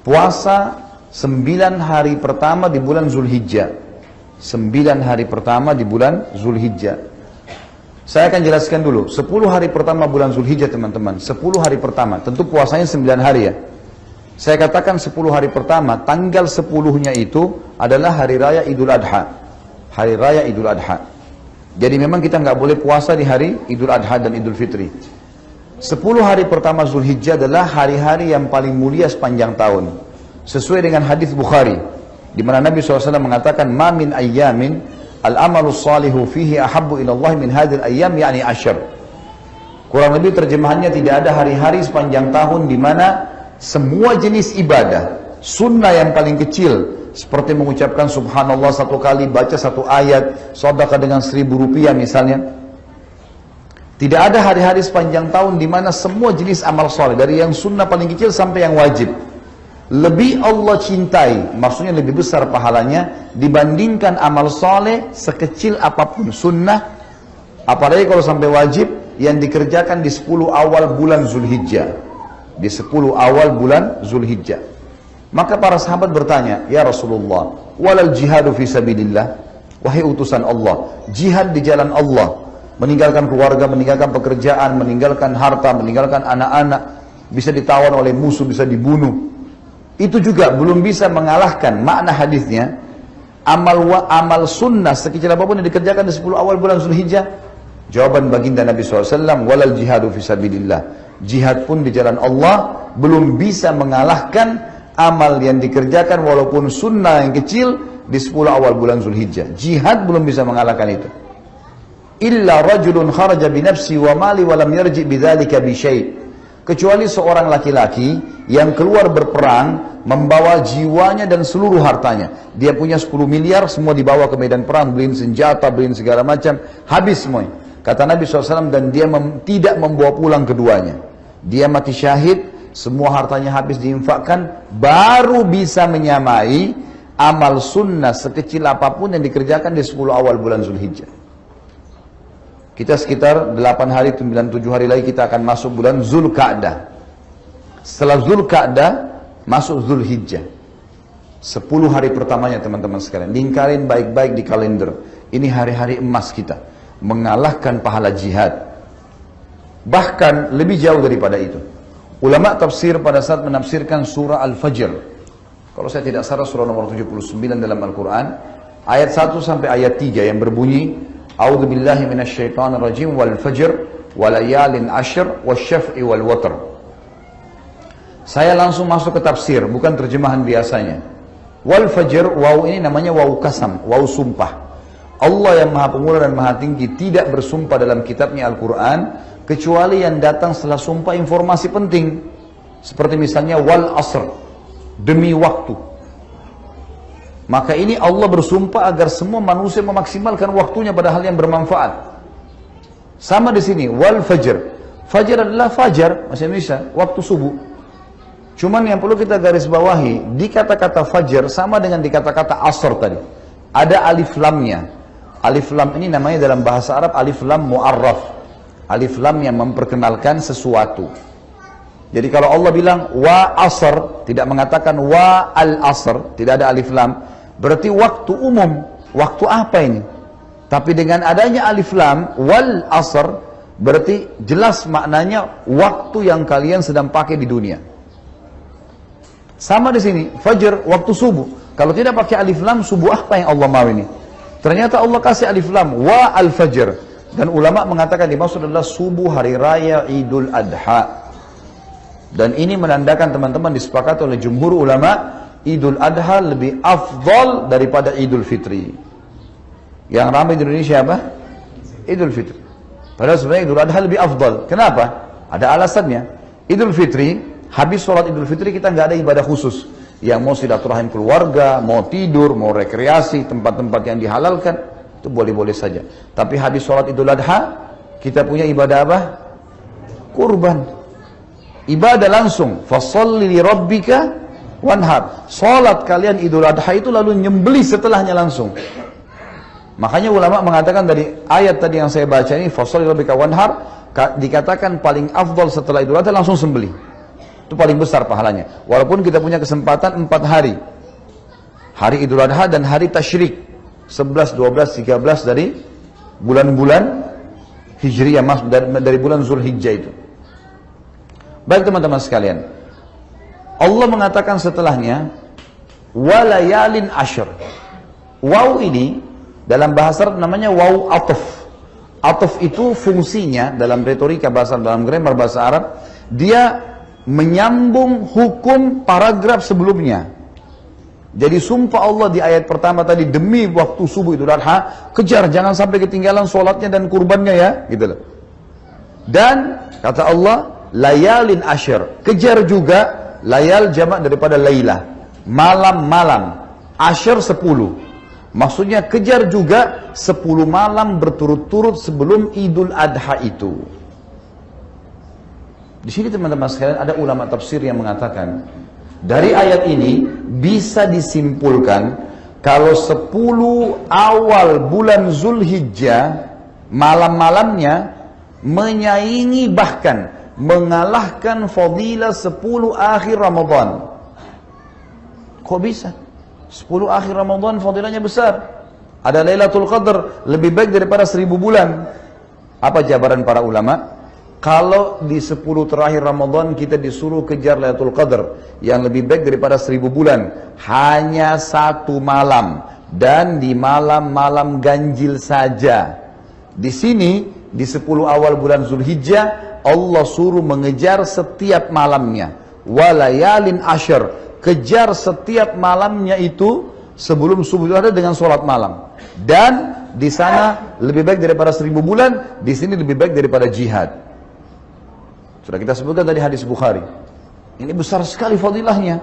puasa 9 hari pertama di bulan Zulhijjah. 9 hari pertama di bulan Zulhijjah. Saya akan jelaskan dulu. 10 hari pertama bulan Zulhijjah teman-teman. 10 hari pertama. Tentu puasanya 9 hari ya. Saya katakan 10 hari pertama. Tanggal 10-nya itu adalah hari raya Idul Adha. Hari raya Idul Adha. Jadi memang kita nggak boleh puasa di hari Idul Adha dan Idul Fitri. 10 hari pertama Zulhijjah adalah hari-hari yang paling mulia sepanjang tahun. Sesuai dengan hadis Bukhari, di mana Nabi SAW mengatakan, "Ma min ayyamin al-amalu salihu fihi ahabbu ila Allah min hadhil ayyam, yakni asyr." Kurang lebih terjemahannya, tidak ada hari-hari sepanjang tahun di mana semua jenis ibadah, sunnah yang paling kecil, seperti mengucapkan subhanallah 1 kali, baca 1 ayat, sedekah dengan 1.000 rupiah misalnya. Tidak ada hari-hari sepanjang tahun di mana semua jenis amal soleh, dari yang sunnah paling kecil sampai yang wajib, lebih Allah cintai, maksudnya lebih besar pahalanya dibandingkan amal soleh sekecil apapun sunnah, apalagi kalau sampai wajib, yang dikerjakan di 10 awal bulan Zulhijjah. Di 10 awal bulan Zulhijjah. Maka para sahabat bertanya, "Ya Rasulullah, walal jihadu fi sabilillah?" Wahai utusan Allah, jihad di jalan Allah, meninggalkan keluarga, meninggalkan pekerjaan, meninggalkan harta, meninggalkan anak-anak, bisa ditawan oleh musuh, bisa dibunuh. Itu juga belum bisa mengalahkan makna hadisnya. Amal sunnah sekecil apapun yang dikerjakan di 10 awal bulan Zulhijjah. Jawaban baginda Nabi SAW, walal jihadu fisabilillah. Jihad pun di jalan Allah belum bisa mengalahkan amal yang dikerjakan walaupun sunnah yang kecil di 10 awal bulan Zulhijjah. Jihad belum bisa mengalahkan itu. Illa rajulun kharaja binafsi wa mali wa lam yarji bidzalika bi syai'. Kecuali seorang laki-laki yang keluar berperang membawa jiwanya dan seluruh hartanya. Dia punya 10 miliar, semua dibawa ke medan perang, beliin senjata, beliin segala macam, habis semua. Kata Nabi SAW, dan dia tidak membawa pulang keduanya. Dia mati syahid, semua hartanya habis diinfakkan, baru bisa menyamai amal sunnah sekecil apapun yang dikerjakan di 10 awal bulan Zulhijjah. Kita sekitar 8 hari, 9-7 hari lagi kita akan masuk bulan Zulqa'dah. Setelah Zulqa'dah, masuk Zulhijjah. 10 hari pertamanya teman-teman sekalian. Lingkarin baik-baik di kalender. Ini hari-hari emas kita. Mengalahkan pahala jihad. Bahkan lebih jauh daripada itu. Ulama tafsir pada saat menafsirkan surah Al-Fajr. Kalau saya tidak salah surah nomor 79 dalam Al-Quran. Ayat 1 sampai ayat 3 yang berbunyi, A'udzu billahi minasyaitonir rajim wal fajr walayalin ashr wasyaf'i wal watr. Saya langsung masuk ke tafsir, bukan terjemahan biasanya. Wal fajr, waw ini namanya waw kasam, waw sumpah. Allah yang Maha Pemurah dan Maha Tinggi tidak bersumpah dalam kitabnya Al-Quran kecuali yang datang setelah sumpah informasi penting. Seperti misalnya wal asr, demi waktu. Maka ini Allah bersumpah agar semua manusia memaksimalkan waktunya pada hal yang bermanfaat. Sama di sini, wal fajr. Fajar adalah fajar, bahasa Indonesia, waktu subuh. Cuman yang perlu kita garis bawahi, di kata-kata fajar sama dengan di kata-kata asr tadi. Ada alif lamnya. Alif lam ini namanya dalam bahasa Arab alif lam mu'arraf. Alif lam yang memperkenalkan sesuatu. Jadi kalau Allah bilang wa asr, tidak mengatakan wa al asr, tidak ada alif lam, berarti waktu umum. Waktu apa ini? Tapi dengan adanya alif lam wal asr, berarti jelas maknanya waktu yang kalian sedang pakai di dunia. Sama di sini, fajr, waktu subuh. Kalau tidak pakai alif lam, subuh apa yang Allah mau ini? Ternyata Allah kasih alif lam wa al fajr. Dan ulama mengatakan dimaksud adalah subuh hari raya Idul Adha. Dan ini menandakan teman-teman disepakati oleh jumhur ulama, Idul Adha lebih afdal daripada Idul Fitri. Yang ramai di Indonesia apa? Idul Fitri. Padahal sebenarnya Idul Adha lebih afdal. Kenapa? Ada alasannya. Idul Fitri, habis sholat Idul Fitri kita nggak ada ibadah khusus. Yang mau silaturahim keluarga, mau tidur, mau rekreasi, tempat-tempat yang dihalalkan, itu boleh-boleh saja. Tapi habis sholat Idul Adha, kita punya ibadah apa? Kurban. Ibadah langsung. Fasholli li rabbika wanhar. Sholat kalian Idul Adha itu lalu nyembelih setelahnya langsung. Makanya ulama mengatakan dari ayat tadi yang saya baca ini, fasholli li rabbika wanhar, dikatakan paling afdal setelah Idul Adha langsung sembelih. Itu paling besar pahalanya. Walaupun kita punya kesempatan 4 hari. Hari Idul Adha dan hari Tasyrik. 11, 12, 13 dari bulan-bulan Hijriyah, dari bulan Zulhijjah itu. Baik teman-teman sekalian. Allah mengatakan setelahnya, walayalin asyr. Waw ini dalam bahasa Arab namanya waw ataf. Ataf itu fungsinya dalam retorika bahasa, dalam grammar bahasa Arab, dia menyambung hukum paragraf sebelumnya. Jadi sumpah Allah di ayat pertama tadi, demi waktu subuh Idul Adha, kejar jangan sampai ketinggalan sholatnya dan kurbannya ya, gitu loh. Dan kata Allah, layalin asyr, kejar juga. Layal jamak daripada laylah, malam-malam. Asyr 10, maksudnya kejar juga 10 malam berturut-turut sebelum Idul Adha itu. Di sini teman-teman sekalian, ada ulama tafsir yang mengatakan dari ayat ini bisa disimpulkan kalau 10 awal bulan Zulhijjah malam-malamnya menyaingi bahkan mengalahkan fadilah 10 akhir Ramadan. Kok bisa? 10 akhir Ramadan fadilahnya besar. Ada Lailatul Qadar lebih baik daripada 1000 bulan. Apa jabaran para ulama? Kalau di 10 terakhir Ramadan kita disuruh kejar Lailatul Qadar yang lebih baik daripada 1000 bulan, hanya 1 malam dan di malam-malam ganjil saja. Di sini di 10 awal bulan Zulhijjah Allah suruh mengejar setiap malamnya. Walayalin asyr, kejar setiap malamnya itu sebelum subuh itu ada dengan sholat malam. Dan di sana lebih baik daripada 1000 bulan, di sini lebih baik daripada jihad. Sudah kita sebutkan tadi hadis Bukhari. Ini besar sekali fadilahnya.